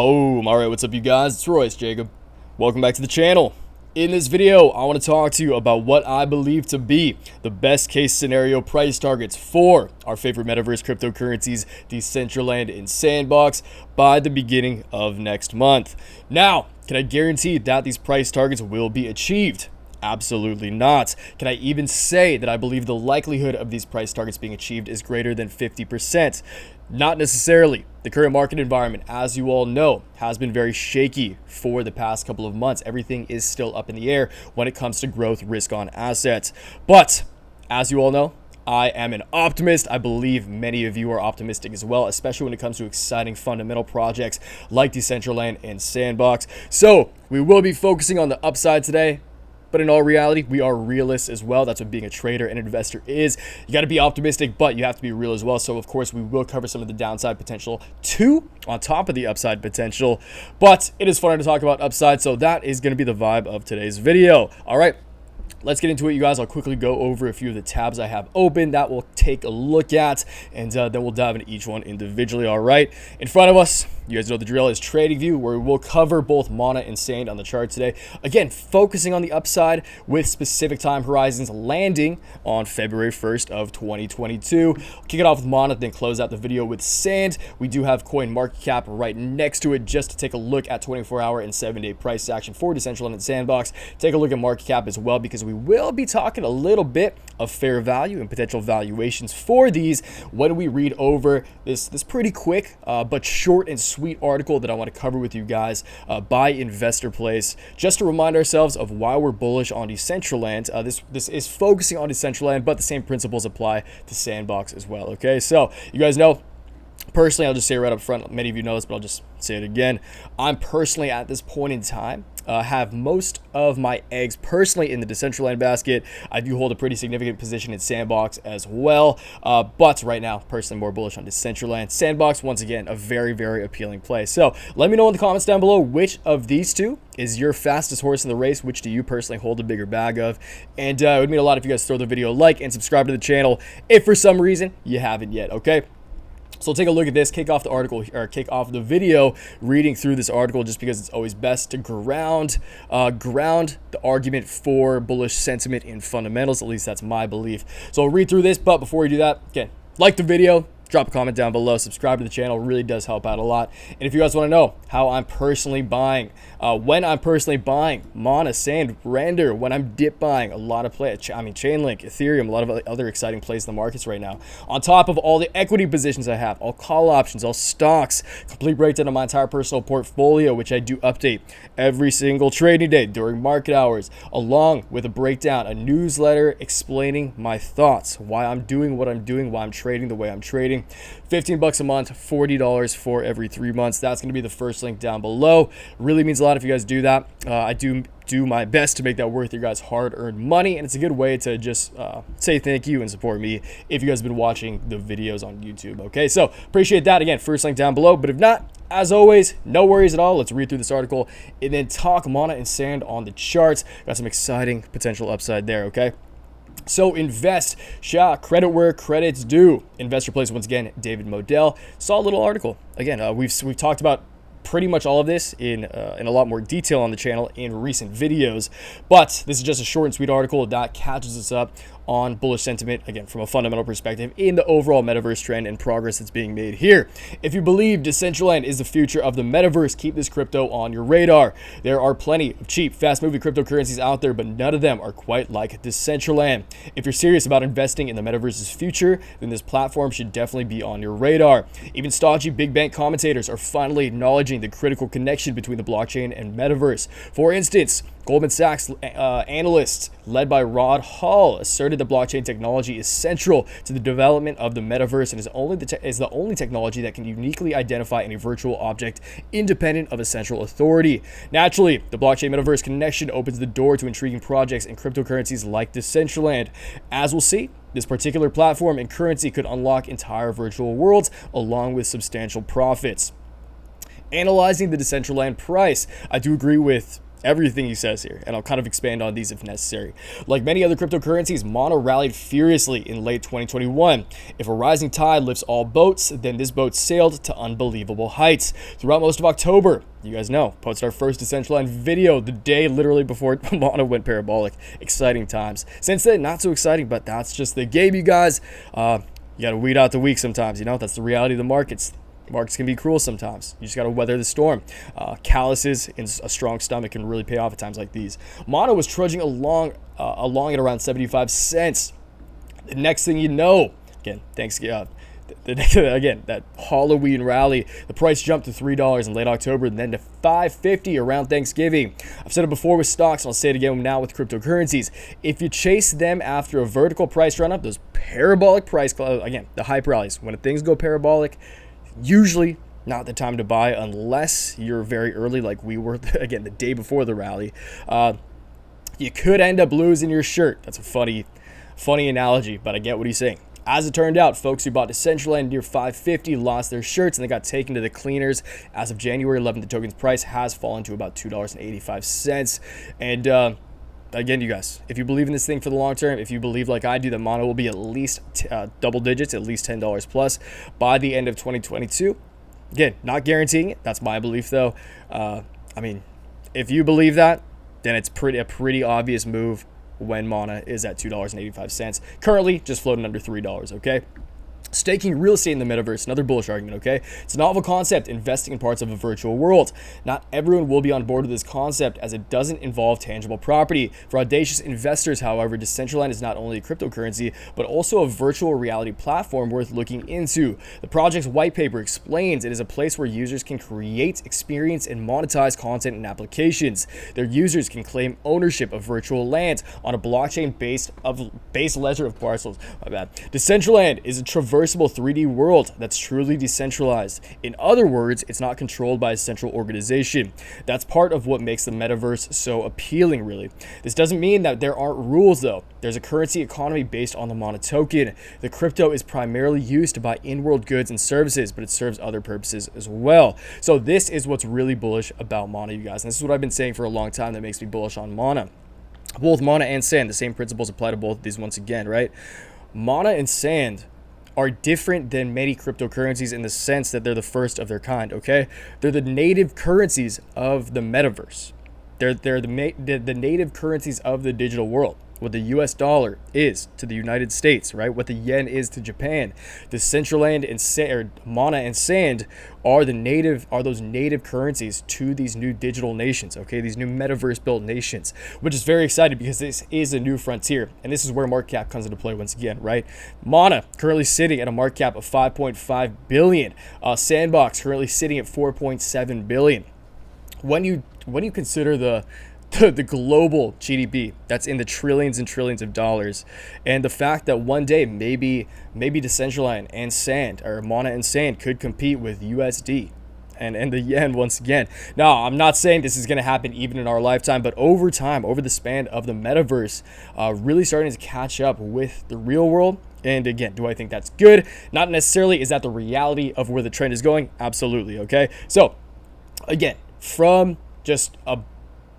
Boom. Alright, what's up you guys? It's Royce Jacob. Welcome back to the channel. In this video, I want to talk to you about what I believe to be the best case scenario price targets for our favorite metaverse cryptocurrencies, Decentraland and Sandbox, by the beginning of next month. Now, can I guarantee that these price targets will be achieved? Absolutely not. Can I even say that I believe the likelihood of these price targets being achieved is greater than 50%? Not necessarily. The current market environment, as you all know, has been very shaky for the past couple of months. Everything is still up in the air when it comes to growth risk on assets. But as you all know, I am an optimist. I believe many of you are optimistic as well, especially when it comes to exciting fundamental projects like Decentraland and Sandbox. So we will be focusing on the upside today. But in all reality, we are realists as well. That's what being a trader and investor is. You got to be optimistic, but you have to be real as well. So, of course, we will cover some of the downside potential too, on top of the upside potential. But it is fun to talk about upside, so that is going to be the vibe of today's video. All right. Let's get into it, you guys. I'll quickly go over a few of the tabs I have open that we'll take a look at, and then we'll dive into each one individually. All right. In front of us, you guys know the drill, is TradingView, where we'll cover both Mana and Sand on the chart today. Again, focusing on the upside with specific time horizons landing on February 1st of 2022. Kick it off with Mana, then close out the video with Sand. We do have coin market cap right next to it just to take a look at 24-hour and 7-day price action for Decentraland and Sandbox. Take a look at market cap as well, because we will be talking a little bit of fair value and potential valuations for these when we read over this pretty quick but short and sweet article that I want to cover with you guys by Investor Place, just to remind ourselves of why we're bullish on Decentraland. This is focusing on Decentraland, but the same principles apply to Sandbox as well. Okay, so you guys know, personally, I'll just say right up front, many of you know this, but I'll just say it again. I'm personally at this point in time have most of my eggs personally in the Decentraland basket. I do hold a pretty significant position in Sandbox as well, but right now, personally more bullish on Decentraland. Sandbox, once again, a very, very appealing play. So let me know in the comments down below which of these two is your fastest horse in the race. Which do you personally hold a bigger bag of? And it would mean a lot if you guys throw the video a like and subscribe to the channel if for some reason you haven't yet. Okay. So take a look at this, kick off the article, or kick off the video reading through this article, just because it's always best to ground the argument for bullish sentiment in fundamentals. At least that's my belief. So I'll read through this, but before we do that, again, like the video, drop a comment down below, subscribe to the channel, really does help out a lot. And if you guys want to know how I'm personally buying, when I'm personally buying Mana, Sand, Render, when I'm dip buying, a lot of Chainlink, Ethereum, a lot of other exciting plays in the markets right now. On top of all the equity positions I have, all call options, all stocks, complete breakdown of my entire personal portfolio, which I do update every single trading day during market hours, along with a breakdown, a newsletter explaining my thoughts, why I'm doing what I'm doing, why I'm trading the way I'm trading. $15 a month, $40 for every 3 months. That's going to be the first link down below. Really means a lot if you guys do that. I do my best to make that worth your guys' hard-earned money, and it's a good way to just say thank you and support me if you guys have been watching the videos on YouTube. Okay, so appreciate that. Again, first link down below, but if not, as always, no worries at all. Let's read through this article and then talk Mana and Sand on the charts. Got some exciting potential upside there. Okay. So invest, credit where credit's due. Investor Place, once again, David Modell. Saw a little article. Again, we've talked about pretty much all of this in a lot more detail on the channel in recent videos, but this is just a short and sweet article that catches us up on bullish sentiment, again, from a fundamental perspective in the overall metaverse trend and progress that's being made here. If you believe Decentraland is the future of the metaverse, keep this crypto on your radar. There are plenty of cheap, fast-moving cryptocurrencies out there, but none of them are quite like Decentraland. If you're serious about investing in the metaverse's future, then this platform should definitely be on your radar. Even stodgy big bank commentators are finally acknowledging the critical connection between the blockchain and metaverse. For instance, Goldman Sachs analysts, led by Rod Hall, asserted that blockchain technology is central to the development of the metaverse and is the only technology that can uniquely identify any virtual object independent of a central authority. Naturally, the blockchain metaverse connection opens the door to intriguing projects and cryptocurrencies like Decentraland. As we'll see, this particular platform and currency could unlock entire virtual worlds along with substantial profits. Analyzing the Decentraland price, I do agree with everything he says here, and I'll kind of expand on these if necessary. Like many other cryptocurrencies, Mana rallied furiously in late 2021. If a rising tide lifts all boats, then this boat sailed to unbelievable heights. Throughout most of October, you guys know, posted our first Decentraland video the day literally before Mana went parabolic. Exciting times. Since then, not so exciting, but that's just the game, you guys. You got to weed out the weak sometimes, you know? That's the reality of the markets. Markets can be cruel sometimes. You just got to weather the storm. Calluses in a strong stomach can really pay off at times like these. Mana was trudging along at around 75 cents. The next thing you know, again, again, that Halloween rally, the price jumped to $3 in late October and then to $5.50 around Thanksgiving. I've said it before with stocks, and I'll say it again now with cryptocurrencies. If you chase them after a vertical price run up, those parabolic price, again, the hype rallies, when things go parabolic, usually not the time to buy unless you're very early like we were, again, the day before the rally. You could end up losing your shirt. That's a funny analogy, but I get what he's saying. As it turned out, folks who bought Decentraland near $5.50 lost their shirts and they got taken to the cleaners. As of January 11th, the token's price has fallen to about $2.85. And again, you guys, if you believe in this thing for the long term, if you believe like I do that Mana will be at least double digits, at least $10 plus by the end of 2022, again, not guaranteeing it. That's my belief, though. I mean, if you believe that, then it's a pretty obvious move when Mana is at $2.85. Currently, just floating under $3, okay? Staking real estate in the metaverse, another bullish argument, okay? It's a novel concept, investing in parts of a virtual world. Not everyone will be on board with this concept as it doesn't involve tangible property. For audacious investors, however, Decentraland is not only a cryptocurrency, but also a virtual reality platform worth looking into. The project's white paper explains it is a place where users can create, experience, and monetize content and applications. Their users can claim ownership of virtual lands on a blockchain based ledger of parcels. My bad. Decentraland is a traversable 3D world that's truly decentralized. In other words, it's not controlled by a central organization. That's part of what makes the metaverse so appealing, really. This doesn't mean that there aren't rules, though. There's a currency economy based on the Mana token. The crypto is primarily used to buy in-world goods and services, but it serves other purposes as well. So this is what's really bullish about Mana, you guys. And this is what I've been saying for a long time that makes me bullish on Mana. Both Mana and Sand, the same principles apply to both of these once again, right? Mana and Sand are different than many cryptocurrencies in the sense that they're the first of their kind, okay? They're the native currencies of the metaverse. They're the native currencies of the digital world. What the US dollar is to the United States, right? What the yen is to Japan. Decentraland and Mana and Sand are those native currencies to these new digital nations, okay? These new metaverse built nations, which is very exciting because this is a new frontier. And this is where market cap comes into play once again, right? Mana currently sitting at a market cap of 5.5 billion. Sandbox currently sitting at 4.7 billion. When you consider the global GDP that's in the trillions and trillions of dollars, and the fact that one day maybe Decentraland and Sand, or Mana and Sand, could compete with USD and the yen once again. Now, I'm not saying this is going to happen even in our lifetime, but over time, over the span of the metaverse, really starting to catch up with the real world. And again, do I think that's good? Not necessarily. Is that the reality of where the trend is going? Absolutely, okay? So, again, from just a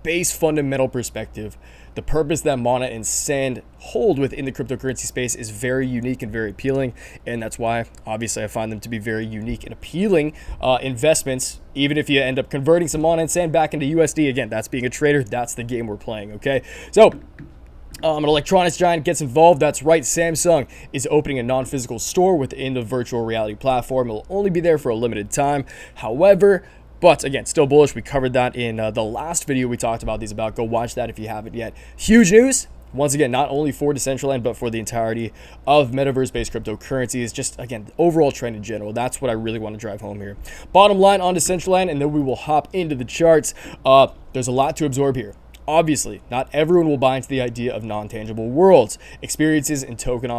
base fundamental perspective, the purpose that Mana and Sand hold within the cryptocurrency space is very unique and very appealing, and that's why obviously I find them to be very unique and appealing investments. Even if you end up converting some Mana and Sand back into USD, again, that's being a trader. That's the game we're playing, okay? So an electronics giant gets involved. That's right, Samsung is opening a non-physical store within the virtual reality platform. It will only be there for a limited time. However, but again, still bullish. We covered that in the last video we talked about these about. Go watch that if you haven't yet. Huge news. Once again, not only for Decentraland, but for the entirety of metaverse-based cryptocurrencies. Just, again, the overall trend in general. That's what I really want to drive home here. Bottom line on Decentraland, and then we will hop into the charts. There's a lot to absorb here. Obviously, not everyone will buy into the idea of non-tangible worlds, experiences, and token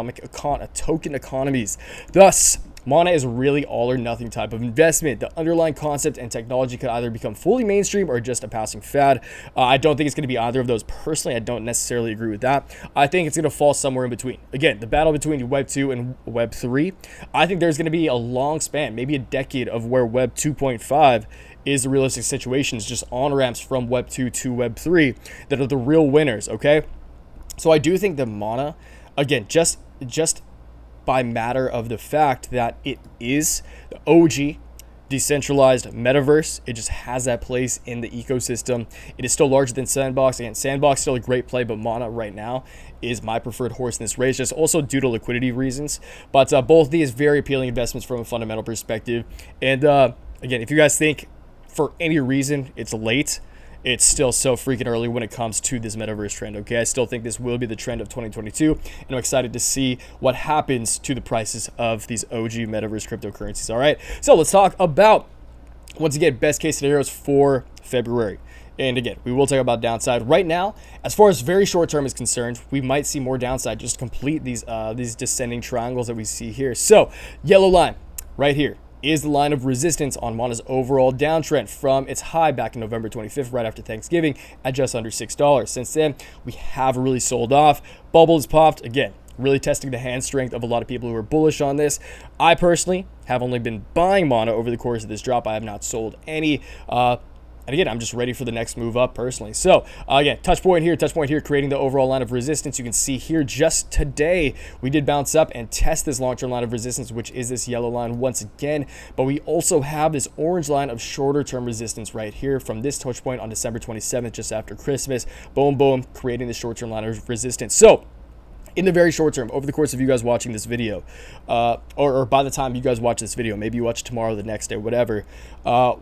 economies. Thus, Mana is really all or nothing type of investment. The underlying concept and technology could either become fully mainstream or just a passing fad. I don't think it's going to be either of those. Personally, I don't necessarily agree with that. I think it's going to fall somewhere in between. Again, the battle between Web 2 and Web 3, I think there's going to be a long span, maybe a decade, of where Web 2.5 is the realistic situations, just on ramps from Web 2 to Web 3 that are the real winners, okay? So I do think the Mana, again, just by matter of the fact that it is the OG decentralized metaverse, it just has that place in the ecosystem. It is still larger than Sandbox. Again, Sandbox still a great play, but Mana right now is my preferred horse in this race, just also due to liquidity reasons. But both these very appealing investments from a fundamental perspective. And again, if you guys think for any reason it's late, it's still so freaking early when it comes to this metaverse trend, okay? I still think this will be the trend of 2022, and I'm excited to see what happens to the prices of these OG metaverse cryptocurrencies, all right? So let's talk about, once again, best case scenarios for February. And again, we will talk about downside. Right now, as far as very short term is concerned, we might see more downside just to complete these descending triangles that we see here. So, yellow line right here is the line of resistance on Mana's overall downtrend from its high back in November 25th, right after Thanksgiving, at just under $6. Since then, we have really sold off. Bubbles popped. Again, really testing the hand strength of a lot of people who are bullish on this. I personally have only been buying Mana over the course of this drop. I have not sold any. And again, I'm just ready for the next move up personally. So again, touch point here, creating the overall line of resistance. You can see here just today, we did bounce up and test this long-term line of resistance, which is this yellow line once again. But we also have this orange line of shorter-term resistance right here from this touch point on December 27th, just after Christmas. Boom, boom, creating the short-term line of resistance. So in the very short term, over the course of you guys watching this video, or by the time you guys watch this video, maybe you watch it tomorrow, the next day, whatever,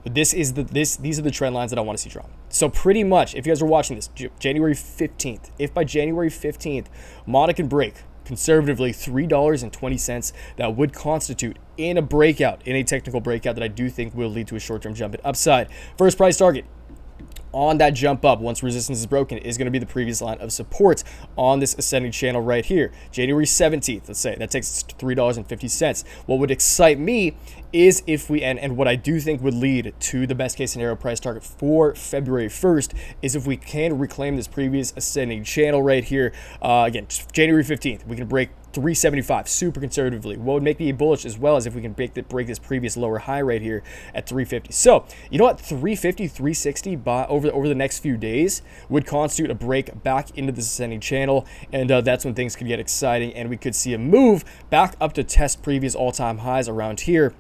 these are the trend lines that I want to see drop. So pretty much, if you guys are watching this, January 15th, if by January 15th, Mana can break conservatively $3.20, that would constitute in a breakout, in a technical breakout that I do think will lead to a short-term jump in upside. First price target on that jump up, once resistance is broken, is going to be the previous line of support on this ascending channel right here. January 17th, let's say, that takes us to $3.50. What would excite me is if we, and what I do think would lead to the best case scenario price target for February 1st, is if we can reclaim this previous ascending channel right here. Again, January 15th, we can break 375 super conservatively. What would make me bullish as well as if we can break this previous lower high right here at 350. So you know what, 350, 360 over the next few days would constitute a break back into this ascending channel, and that's when things could get exciting, and we could see a move back up to test previous all-time highs around here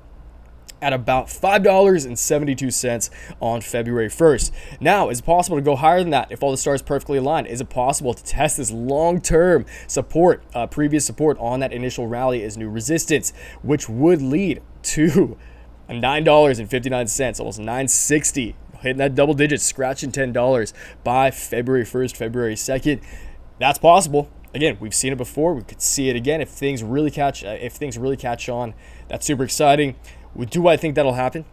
at about $5.72 on February 1st. Now, is it possible to go higher than that if all the stars perfectly align? Is it possible to test this long-term support, previous support on that initial rally as new resistance, which would lead to a $9.59, almost $9.60, hitting that double digits, scratching $10 by February 1st, February 2nd? That's possible. Again, we've seen it before. We could see it again if things really catch on. That's super exciting. Do I think that'll happen?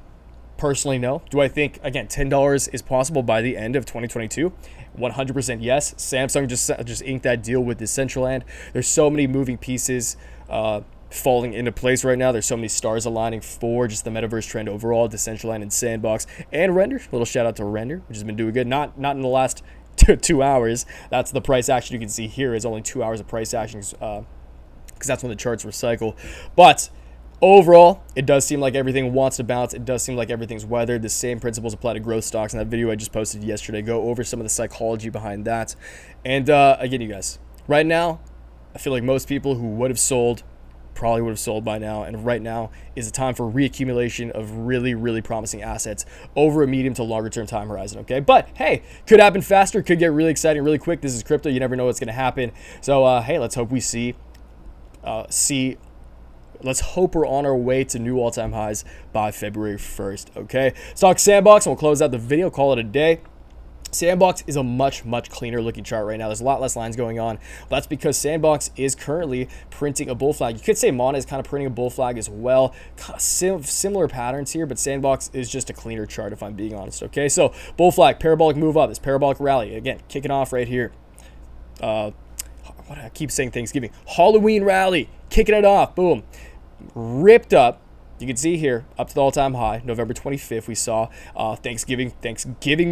Personally, no. Do I think, again, $10 is possible by the end of 2022? 100% yes. Samsung just inked that deal with Decentraland. There's so many moving pieces falling into place right now. There's so many stars aligning for just the metaverse trend overall, Decentraland and Sandbox and Render. A little shout out to Render, which has been doing good. Not in the last 2 hours. That's the price action you can see here is only 2 hours of price actions because that's when the charts recycle. But overall, it does seem like everything wants to bounce. It does seem like everything's weathered. The same principles apply to growth stocks. In that video I just posted yesterday, go over some of the psychology behind that. And again, you guys, right now, I feel like most people who would have sold probably would have sold by now. And right now is a time for reaccumulation of really, really promising assets over a medium to longer term time horizon, okay? But hey, could happen faster, could get really exciting really quick. This is crypto. You never know what's going to happen. So, hey, let's hope we let's hope we're on our way to new all-time highs by February 1st, okay? Let's talk Sandbox, and we'll close out the video, call it a day. Sandbox is a much cleaner looking chart right now. There's a lot less lines going on. That's because Sandbox is currently printing a bull flag. You could say Mana is kind of printing a bull flag as well. Similar patterns here, but Sandbox is just a cleaner chart if I'm being honest, okay? So bull flag, parabolic move up, this parabolic rally, again, kicking off right here. What I keep saying Thanksgiving. Halloween rally, kicking it off, boom. Ripped up. You can see here up to the all-time high, November 25th. We saw Thanksgiving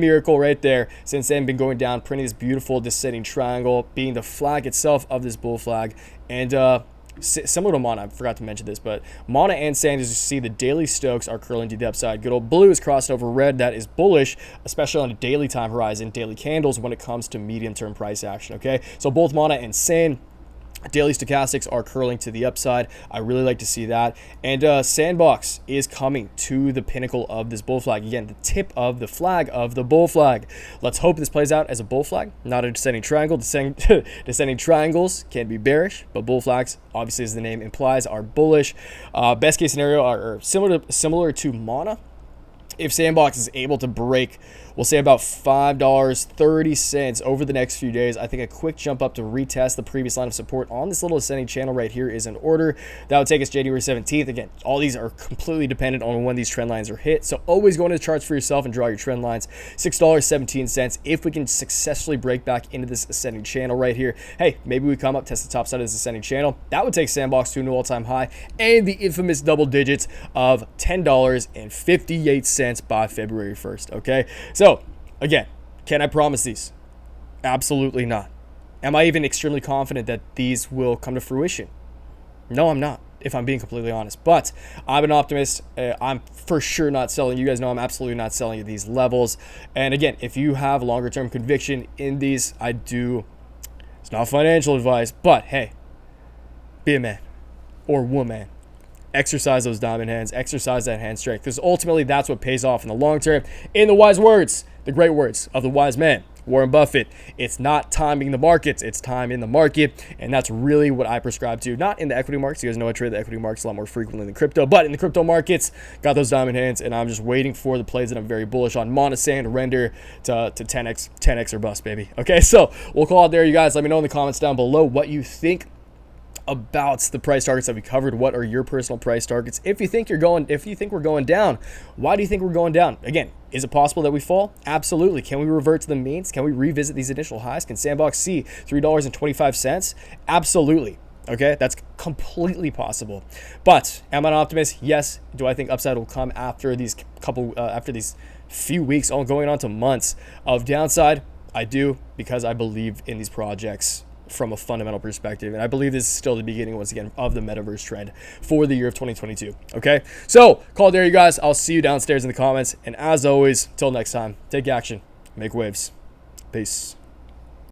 miracle right there. Since then, been going down, printing this beautiful descending triangle, being the flag itself of this bull flag. And similar to Mana, I forgot to mention this, but Mana and Sand, as you see, the daily Stokes are curling to the upside. Good old blue is crossed over red. That is bullish, especially on a daily time horizon, daily candles when it comes to medium-term price action, okay? So both Mana and Sand, daily stochastics are curling to the upside. I really like to see that. And Sandbox is coming to the pinnacle of this bull flag. Again, the tip of the flag of the bull flag. Let's hope this plays out as a bull flag, not a descending triangle. Descending triangles can be bearish, but bull flags, obviously as the name implies, are bullish. Best case scenario are similar to Mana. If Sandbox is able to break, we'll say about $5.30 over the next few days, I think a quick jump up to retest the previous line of support on this little ascending channel right here is in order. That would take us January 17th. Again, all these are completely dependent on when these trend lines are hit. So always go into the charts for yourself and draw your trend lines. $6.17. If we can successfully break back into this ascending channel right here, hey, maybe we come up, test the top side of this ascending channel. That would take Sandbox to a new all-time high and the infamous double digits of $10.58 by February 1st, okay? So, again, can I promise these? Absolutely not. Am I even extremely confident that these will come to fruition? No, I'm not, if I'm being completely honest. But I'm an optimist. I'm for sure not selling. You guys know I'm absolutely not selling at these levels. And again, if you have longer-term conviction in these, it's not financial advice, but hey, be a man or woman. Exercise those diamond hands, exercise that hand strength, because ultimately that's what pays off in the long term. In the wise words, the great words of the wise man, Warren Buffett, it's not timing the markets, it's time in the market. And that's really what I prescribe to, not in the equity markets. You guys know I trade the equity markets a lot more frequently than crypto, but in the crypto markets, got those diamond hands, and I'm just waiting for the plays that I'm very bullish on. Mana, Sand, render to 10x or bust, baby. Okay, so we'll call it there, you guys. Let me know in the comments down below what you think about the price targets that we covered. What are your personal price targets? If you think we're going down, why do you think we're going down? Again, is it possible that we fall? Absolutely. Can we revert to the means? Can we revisit these initial highs? Can Sandbox see $3.25? Absolutely. Okay, that's completely possible. But am I an optimist? Yes. Do I think upside will come after these few weeks, all going on to months of downside? I do, because I believe in these projects from a fundamental perspective, and I believe this is still the beginning, once again, of the metaverse trend for the year of 2022. Okay, so call it there, you guys. I'll see you downstairs in the comments, and as always, till next time, take action, make waves. Peace.